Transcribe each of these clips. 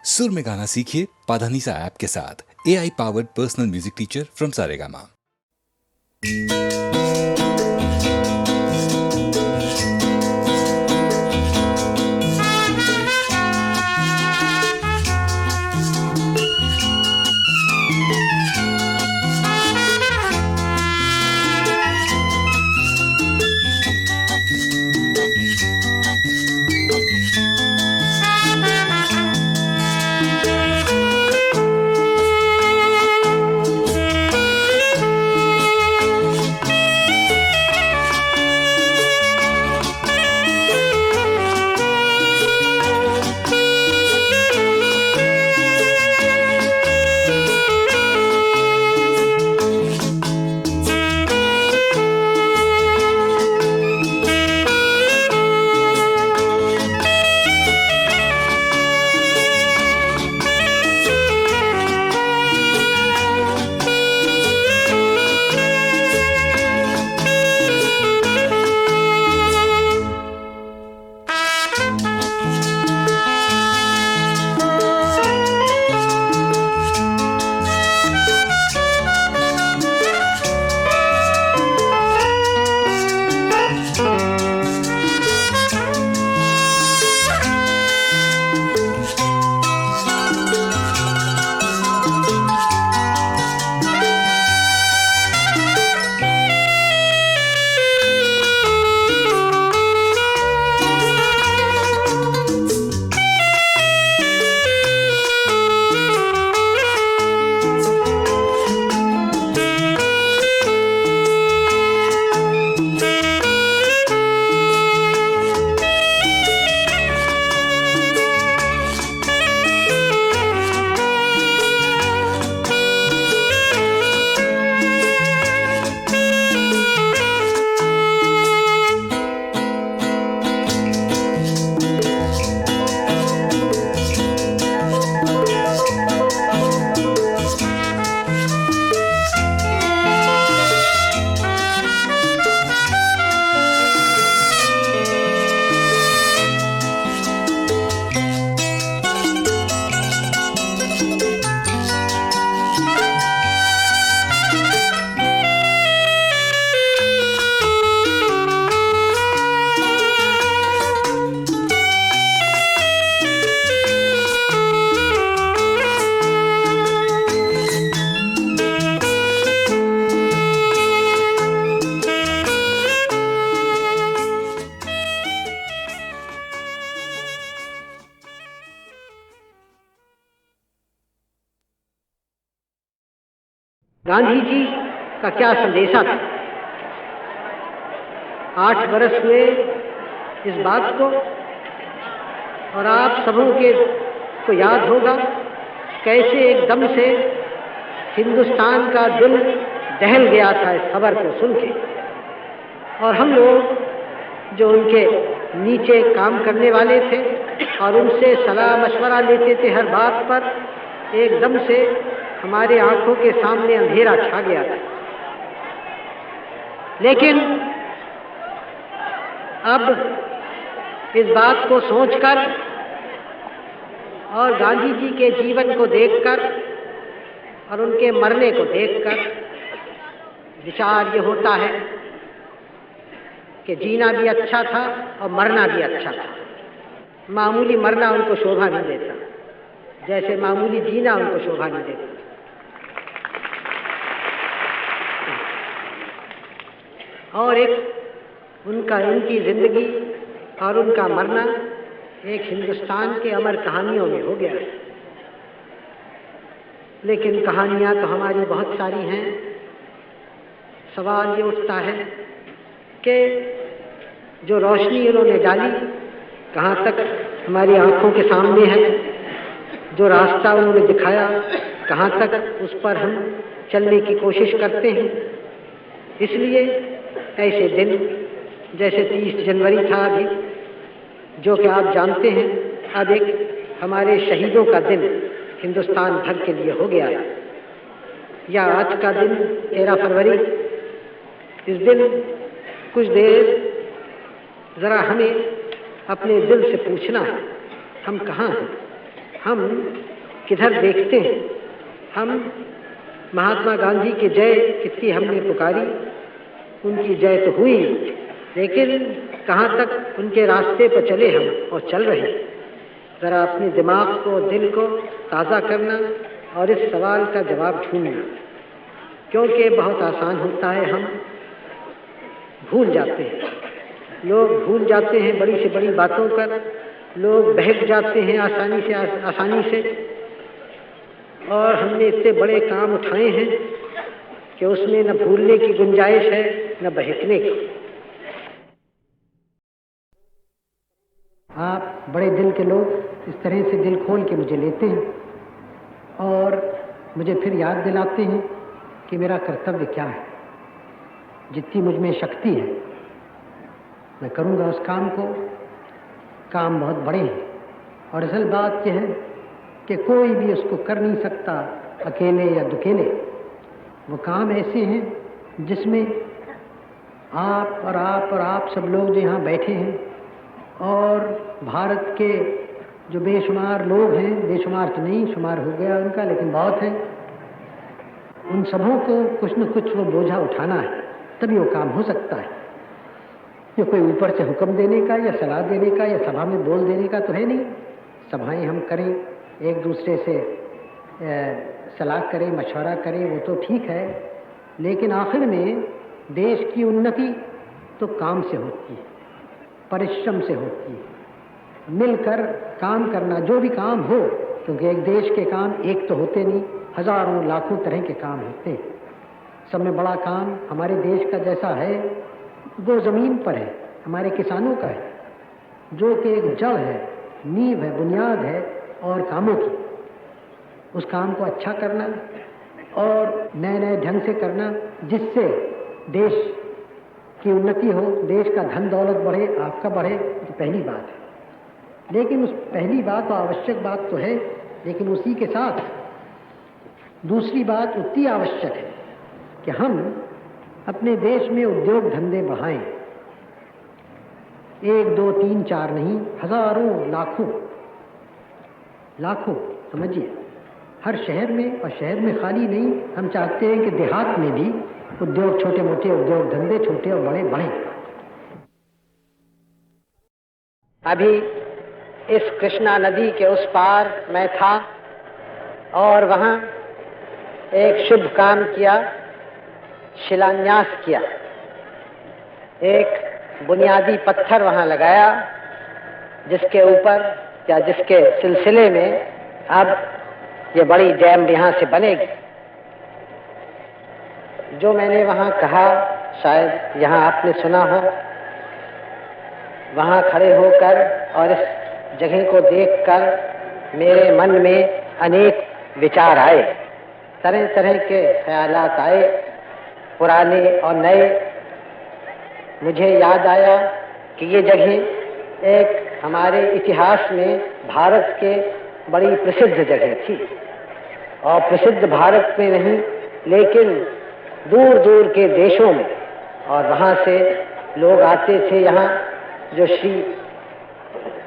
सुर में गाना सीखिए पाधानीसा ऐप के साथ। AI powered personal music teacher from Saregama. Gandhi ji का क्या संदेशा था। 8 बरस हुए इस बात को, और आप सबों के को याद होगा कैसे एकदम से हिंदुस्तान का दिल दहल गया था इस खबर को सुन के। और हम लोग जो उनके नीचे काम करने वाले थे और उनसे सलाह मशवरा लेते थे हर बात पर, एकदम से हमारे आंखों के सामने अंधेरा छा गया था। लेकिन अब इस बात को सोचकर और गांधी जी के जीवन को देखकर और उनके मरने को देखकर विचार ये होता है कि जीना भी अच्छा था और मरना भी अच्छा था। मामूली मरना उनको शोभा नहीं देता, जैसे मामूली जीना उनको शोभा नहीं देता। और एक उनकी जिंदगी और उनका मरना एक हिंदुस्तान के अमर कहानियों में हो गया है। लेकिन कहानियाँ तो हमारी बहुत सारी हैं। सवाल ये उठता है कि जो रोशनी उन्होंने डाली कहाँ तक हमारी आंखों के सामने है, जो रास्ता उन्होंने दिखाया कहाँ तक उस पर हम चलने की कोशिश करते हैं। इसलिए ऐसे दिन जैसे 30 जनवरी था अभी, जो कि आप जानते हैं अब एक हमारे शहीदों का दिन हिंदुस्तान भर के लिए हो गया है। या आज का दिन 13 फरवरी, इस दिन कुछ देर ज़रा हमें अपने दिल से पूछना है, हम कहाँ हैं, हम किधर देखते हैं। हम महात्मा गांधी की जय कितनी हमने पुकारी, उनकी जय तो हुई, लेकिन कहाँ तक उनके रास्ते पर चले हम और चल रहे हैं। ज़रा अपने दिमाग को, दिल को ताज़ा करना और इस सवाल का जवाब ढूंढना, क्योंकि बहुत आसान होता है, हम भूल जाते हैं। लोग भूल जाते हैं बड़ी से बड़ी बातों पर, लोग बहक जाते हैं आसानी से, और हमने इतने बड़े काम उठाए हैं कि उसमें न भूलने की गुंजाइश है न बहकने की। आप बड़े दिल के लोग इस तरह से दिल खोल के मुझे लेते हैं और मुझे फिर याद दिलाते हैं कि मेरा कर्तव्य क्या है। जितनी मुझ में शक्ति है मैं करूँगा उस काम को। काम बहुत बड़े हैं और असल बात यह है कि कोई भी उसको कर नहीं सकता अकेले या दुकेले। वो काम ऐसे हैं जिसमें आप और आप सब लोग जो यहाँ बैठे हैं और भारत के जो बेशुमार लोग हैं, बेशुमार तो नहीं, शुमार हो गया उनका, लेकिन बहुत हैं, उन सबों को कुछ न कुछ वो बोझा उठाना है, तभी वो काम हो सकता है। ये कोई ऊपर से हुक्म देने का या सलाह देने का या सभा में बोल देने का तो है नहीं। सभाएं हम करें, एक दूसरे से सलाह करें, मशवरा करें, वो तो ठीक है, लेकिन आखिर में देश की उन्नति तो काम से होती है, परिश्रम से होती है। मिलकर काम करना, जो भी काम हो, क्योंकि एक देश के काम एक तो होते नहीं, हजारों लाखों तरह के काम होते हैं। सब में बड़ा काम हमारे देश का जैसा है वो ज़मीन पर है, हमारे किसानों का है, जो कि एक जड़ है, नींव है, बुनियाद है और कामों की। उस काम को अच्छा करना और नए नए ढंग से करना, जिससे देश की उन्नति हो, देश का धन दौलत बढ़े, आपका बढ़े, तो पहली बात है। लेकिन उस पहली बात तो आवश्यक बात तो है, लेकिन उसी के साथ दूसरी बात उतनी आवश्यक है कि हम अपने देश में उद्योग धंधे बढ़ाएं। 1 2 3 4 नहीं, हजारों लाखों समझिए, हर शहर में, और शहर में खाली नहीं, हम चाहते हैं कि देहात में भी उद्योग, छोटे मोटे उद्योग धंधे, छोटे और बड़े बढ़ें। अभी इस कृष्णा नदी के उस पार मैं था और वहाँ एक शुभ काम किया, शिलान्यास किया। एक बुनियादी पत्थर वहाँ लगाया जिसके ऊपर या जिसके सिलसिले में अब ये बड़ी डैम यहाँ से बनेगी। जो मैंने वहाँ कहा, शायद यहाँ आपने सुना हो। वहाँ खड़े होकर और इस जगह को देखकर मेरे मन में अनेक विचार आए, तरह तरह के ख्यालात आए, पुराने और नए। मुझे याद आया कि ये जगह एक हमारे इतिहास में भारत के बड़ी प्रसिद्ध जगह थी, और प्रसिद्ध भारत में नहीं लेकिन दूर दूर के देशों में, और वहाँ से लोग आते थे यहाँ। जो श्री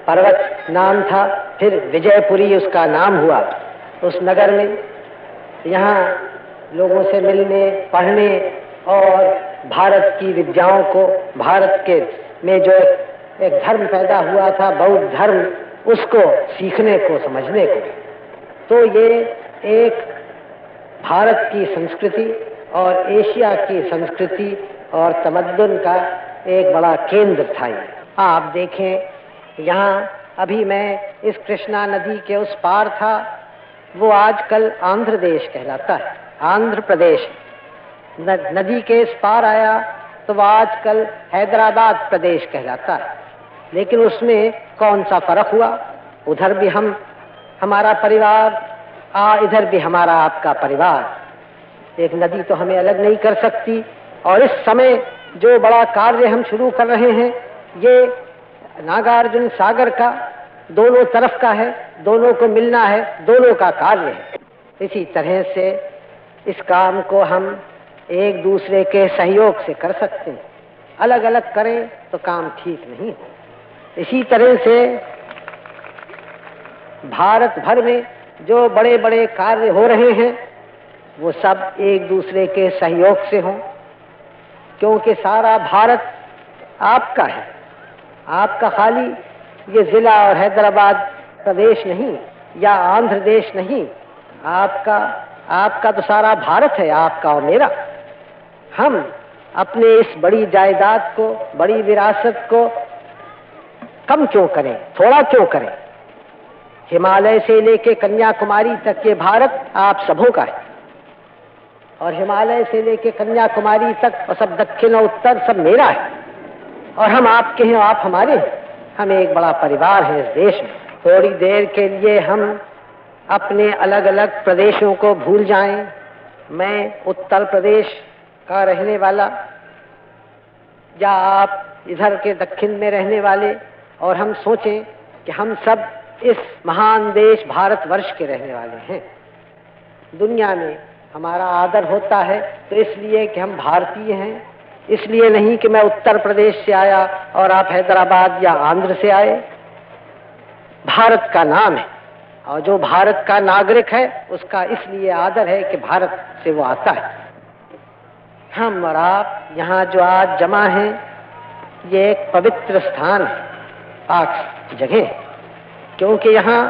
पर्वत नाम था, फिर विजयपुरी उसका नाम हुआ। उस नगर में यहाँ लोगों से मिलने, पढ़ने और भारत की विद्याओं को, भारत के में जो एक धर्म पैदा हुआ था, बौद्ध धर्म, उसको सीखने को, समझने को। तो ये एक भारत की संस्कृति और एशिया की संस्कृति और तमद्दुन का एक बड़ा केंद्र था ये। आप देखें, यहाँ अभी मैं इस कृष्णा नदी के उस पार था, वो आजकल आंध्र देश कहलाता है, आंध्र प्रदेश। नदी के इस पार आया तो वह आजकल हैदराबाद प्रदेश कहलाता है। लेकिन उसमें कौन सा फर्क हुआ? उधर भी हमारा परिवार, इधर भी हमारा आपका परिवार। एक नदी तो हमें अलग नहीं कर सकती। और इस समय जो बड़ा कार्य हम शुरू कर रहे हैं, ये नागार्जुन सागर का दोनों तरफ का है, दोनों को मिलना है, दोनों का कार्य है। इसी तरह से इस काम को हम एक दूसरे के सहयोग से कर सकते हैं। अलग अलग करें तो काम ठीक नहीं हो। इसी तरह से भारत भर में जो बड़े बड़े कार्य हो रहे हैं वो सब एक दूसरे के सहयोग से हों, क्योंकि सारा भारत आपका है। आपका खाली ये जिला और हैदराबाद प्रदेश नहीं या आंध्र देश नहीं, आपका तो सारा भारत है, आपका और मेरा। हम अपने इस बड़ी जायदाद को, बड़ी विरासत को कम क्यों करें, थोड़ा क्यों करें। हिमालय से लेके कन्याकुमारी तक ये भारत आप सबों का है, और हिमालय से लेके कन्याकुमारी तक और सब दक्षिण और उत्तर सब मेरा है, और हम आपके हैं, आप हमारे हैं। हम एक बड़ा परिवार है इस देश में। थोड़ी देर के लिए हम अपने अलग अलग प्रदेशों को भूल जाएं। मैं उत्तर प्रदेश का रहने वाला, या आप इधर के दक्षिण में रहने वाले, और हम सोचें कि हम सब इस महान देश भारतवर्ष के रहने वाले हैं। दुनिया में हमारा आदर होता है तो इसलिए कि हम भारतीय हैं, इसलिए नहीं कि मैं उत्तर प्रदेश से आया और आप हैदराबाद या आंध्र से आए। भारत का नाम है, और जो भारत का नागरिक है उसका इसलिए आदर है कि भारत से वो आता है। हम और आप यहाँ जो आज जमा हैं, ये एक पवित्र स्थान है, पाक जगह, क्योंकि यहाँ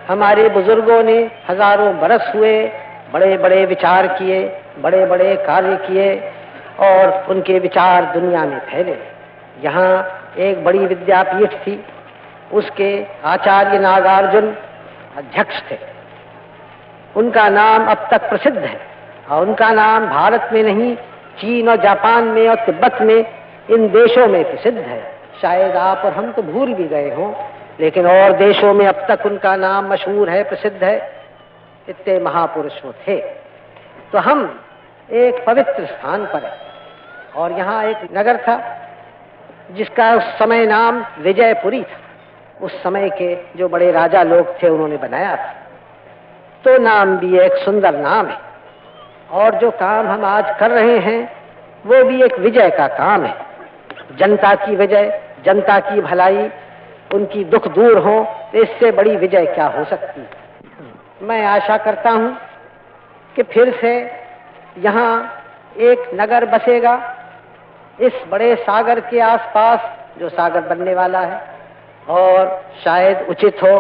हमारे बुजुर्गों ने हजारों बरस हुए बड़े बड़े विचार किए, बड़े बड़े कार्य किए, और उनके विचार दुनिया में फैले। यहाँ एक बड़ी विद्यापीठ थी, उसके आचार्य नागार्जुन अध्यक्ष थे। उनका नाम अब तक प्रसिद्ध है, और उनका नाम भारत में नहीं, चीन और जापान में और तिब्बत में, इन देशों में प्रसिद्ध है। शायद आप और हम तो भूल भी गए हों, लेकिन और देशों में अब तक उनका नाम मशहूर है, प्रसिद्ध है। इतने महापुरुष वो थे। तो हम एक पवित्र स्थान पर हैं, और यहाँ एक नगर था जिसका उस समय नाम विजयपुरी था। उस समय के जो बड़े राजा लोग थे उन्होंने बनाया था। तो नाम भी एक सुंदर नाम है, और जो काम हम आज कर रहे हैं वो भी एक विजय का काम है। जनता की विजय, जनता की भलाई, उनकी दुख दूर हो, तो इससे बड़ी विजय क्या हो सकती है। मैं आशा करता हूं कि फिर से यहाँ एक नगर बसेगा इस बड़े सागर के आसपास, जो सागर बनने वाला है, और शायद उचित हो,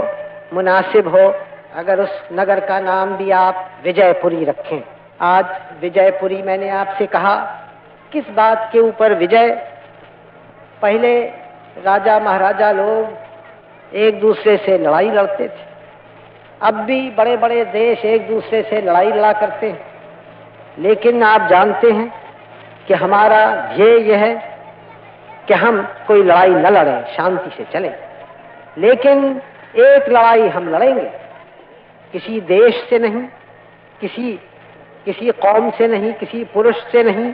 मुनासिब हो अगर उस नगर का नाम भी आप विजयपुरी रखें। आज विजयपुरी मैंने आपसे कहा, किस बात के ऊपर विजय। पहले राजा महाराजा लोग एक दूसरे से लड़ाई लड़ते थे, अब भी बड़े बड़े देश एक दूसरे से लड़ाई लड़ा करते हैं, लेकिन आप जानते हैं कि हमारा ध्येय यह है कि हम कोई लड़ाई न लड़ें, शांति से चलें। लेकिन एक लड़ाई हम लड़ेंगे, किसी देश से नहीं, किसी कौम से नहीं, किसी पुरुष से नहीं,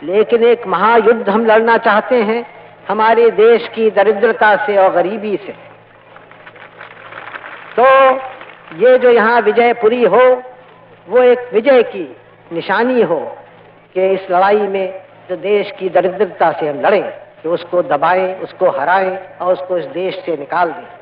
लेकिन एक महायुद्ध हम लड़ना चाहते हैं हमारे देश की दरिद्रता से और गरीबी से। तो ये जो यहाँ विजयपुरी हो, वो एक विजय की निशानी हो कि इस लड़ाई में जो देश की दरिद्रता से हम लड़ें, कि उसको दबाएं, उसको हराएं और उसको इस देश से निकाल दें।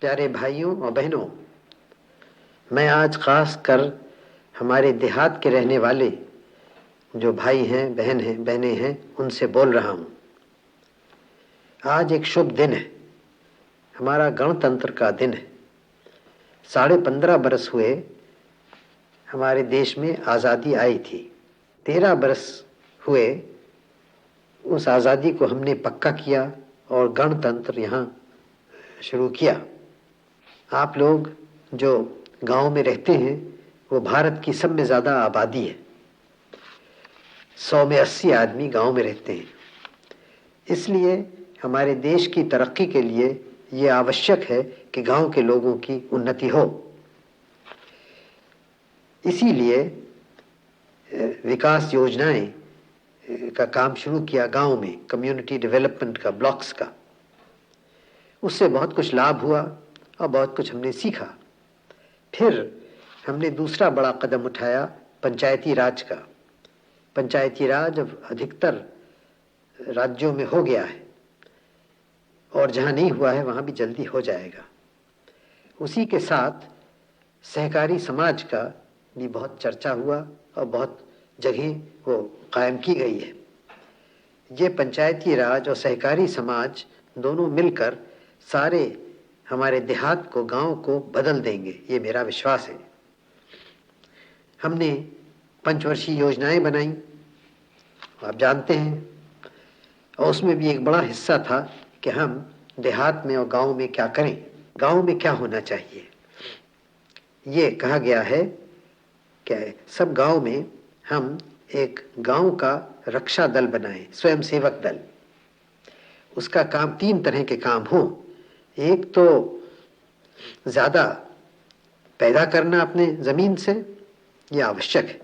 प्यारे भाइयों और बहनों, मैं आज खास कर हमारे देहात के रहने वाले जो भाई हैं, बहनें हैं, उनसे बोल रहा हूँ। आज एक शुभ दिन है, हमारा गणतंत्र का दिन है। 15.5 बरस हुए हमारे देश में आज़ादी आई थी। 13 बरस हुए उस आज़ादी को हमने पक्का किया और गणतंत्र यहाँ शुरू किया। आप लोग जो गांव में रहते हैं वो भारत की सब में ज़्यादा आबादी है। 100 में 80 आदमी गांव में रहते हैं। इसलिए हमारे देश की तरक्की के लिए ये आवश्यक है कि गांव के लोगों की उन्नति हो। इसीलिए विकास योजनाएं का काम शुरू किया गांव में, कम्युनिटी डेवलपमेंट का, ब्लॉक्स का। उससे बहुत कुछ लाभ हुआ और बहुत कुछ हमने सीखा। फिर हमने दूसरा बड़ा कदम उठाया, पंचायती राज का। पंचायती राज अब अधिकतर राज्यों में हो गया है और जहाँ नहीं हुआ है वहाँ भी जल्दी हो जाएगा। उसी के साथ सहकारी समाज का भी बहुत चर्चा हुआ और बहुत जगह वो कायम की गई है। ये पंचायती राज और सहकारी समाज दोनों मिलकर सारे हमारे देहात को, गांव को बदल देंगे, ये मेरा विश्वास है। हमने पंचवर्षीय योजनाएं बनाई, आप जानते हैं, और उसमें भी एक बड़ा हिस्सा था कि हम देहात में और गांव में क्या करें, गांव में क्या होना चाहिए। ये कहा गया है कि सब गांव में हम एक गांव का रक्षा दल बनाएं, स्वयं सेवक दल। उसका काम 3 तरह के काम हों। एक तो ज़्यादा पैदा करना अपने ज़मीन से, ये आवश्यक है,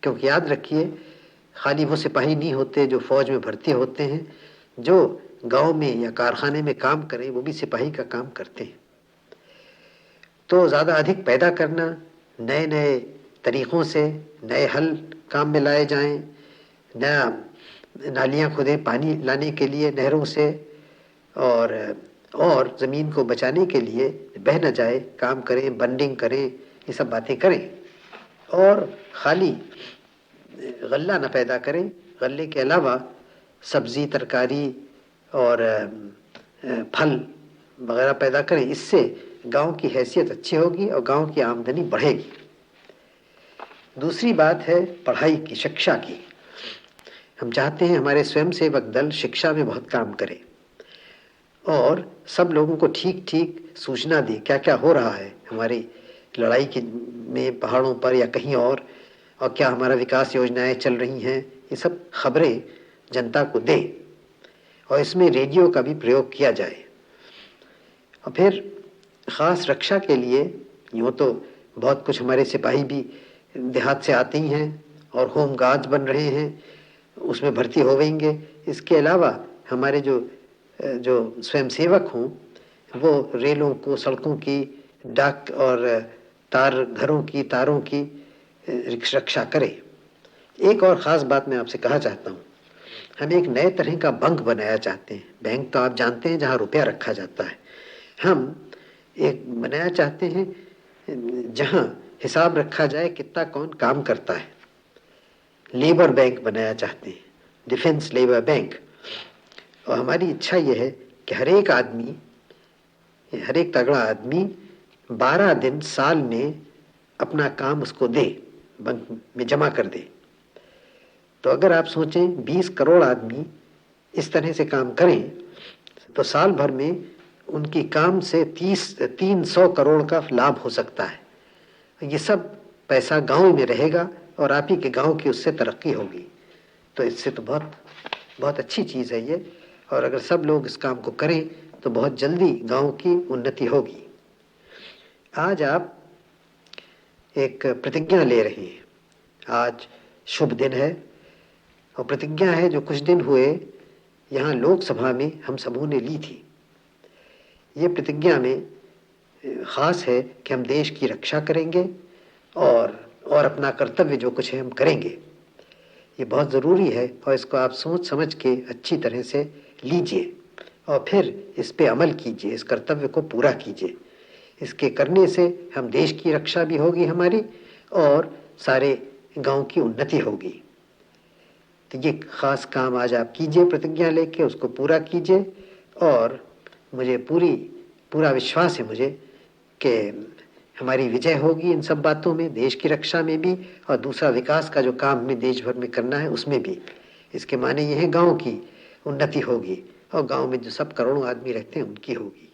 क्योंकि याद रखिए खाली वो सिपाही नहीं होते जो फौज में भर्ती होते हैं, जो गांव में या कारखाने में काम करें वो भी सिपाही का काम करते हैं। तो ज़्यादा अधिक पैदा करना, नए नए तरीक़ों से नए हल काम में लाए जाएं, नया नालियाँ खुदें पानी लाने के लिए नहरों से, और ज़मीन को बचाने के लिए बह न जाए काम करें, बंडिंग करें, ये सब बातें करें। और खाली गल्ला न पैदा करें, गल्ले के अलावा सब्ज़ी, तरकारी और फल वगैरह पैदा करें। इससे गांव की हैसियत अच्छी होगी और गांव की आमदनी बढ़ेगी। दूसरी बात है पढ़ाई की, शिक्षा की। हम चाहते हैं हमारे स्वयंसेवक दल शिक्षा में बहुत काम करे और सब लोगों को ठीक ठीक सूचना दे क्या क्या हो रहा है हमारी लड़ाई के में, पहाड़ों पर या कहीं और क्या हमारा विकास योजनाएं चल रही हैं, ये सब खबरें जनता को दे। और इसमें रेडियो का भी प्रयोग किया जाए। और फिर ख़ास रक्षा के लिए यूँ तो बहुत कुछ हमारे सिपाही भी देहात से आते ही हैं और होम गार्ड्स बन रहे हैं, उसमें भर्ती होवेंगे। इसके अलावा हमारे जो स्वयंसेवक हों वो रेलों को, सड़कों की, डाक और घरों की तारों की रक्षा करें। एक और ख़ास बात मैं आपसे कहा चाहता हूँ, हम एक नए तरह का बैंक बनाया चाहते हैं। बैंक तो आप जानते हैं जहाँ रुपया रखा जाता है। हम एक बनाया चाहते हैं जहाँ हिसाब रखा जाए कितना कौन काम करता है। लेबर बैंक बनाया चाहते हैं, डिफेंस लेबर बैंक। और हमारी इच्छा यह है कि हर एक तगड़ा आदमी 12 दिन साल में अपना काम उसको दे, बैंक में जमा कर दे। तो अगर आप सोचें 20 करोड़ आदमी इस तरह से काम करें तो साल भर में उनकी काम से 300 करोड़ का लाभ हो सकता है। ये सब पैसा गांव में रहेगा और आप ही के गांव की उससे तरक्की होगी। तो इससे तो बहुत बहुत अच्छी चीज़ है ये। और अगर सब लोग इस काम को करें तो बहुत जल्दी गांव की उन्नति होगी। आज आप एक प्रतिज्ञा ले रहे हैं। आज शुभ दिन है और प्रतिज्ञा है जो कुछ दिन हुए यहाँ लोकसभा में हम सबों ने ली थी। ये प्रतिज्ञा में खास है कि हम देश की रक्षा करेंगे और अपना कर्तव्य जो कुछ है हम करेंगे। ये बहुत ज़रूरी है और इसको आप सोच समझ के अच्छी तरह से लीजिए और फिर इस पे अमल कीजिए, इस कर्तव्य को पूरा कीजिए। इसके करने से हम देश की रक्षा भी होगी हमारी और सारे गांव की उन्नति होगी। तो ये खास काम आज आप कीजिए, प्रतिज्ञा लेके उसको पूरा कीजिए। और मुझे पूरा विश्वास है मुझे कि हमारी विजय होगी इन सब बातों में, देश की रक्षा में भी और दूसरा विकास का जो काम हमें देश भर में करना है उसमें भी। इसके माने ये है गांव की उन्नति होगी और गांव में जो सब करोड़ों आदमी रहते हैं उनकी होगी।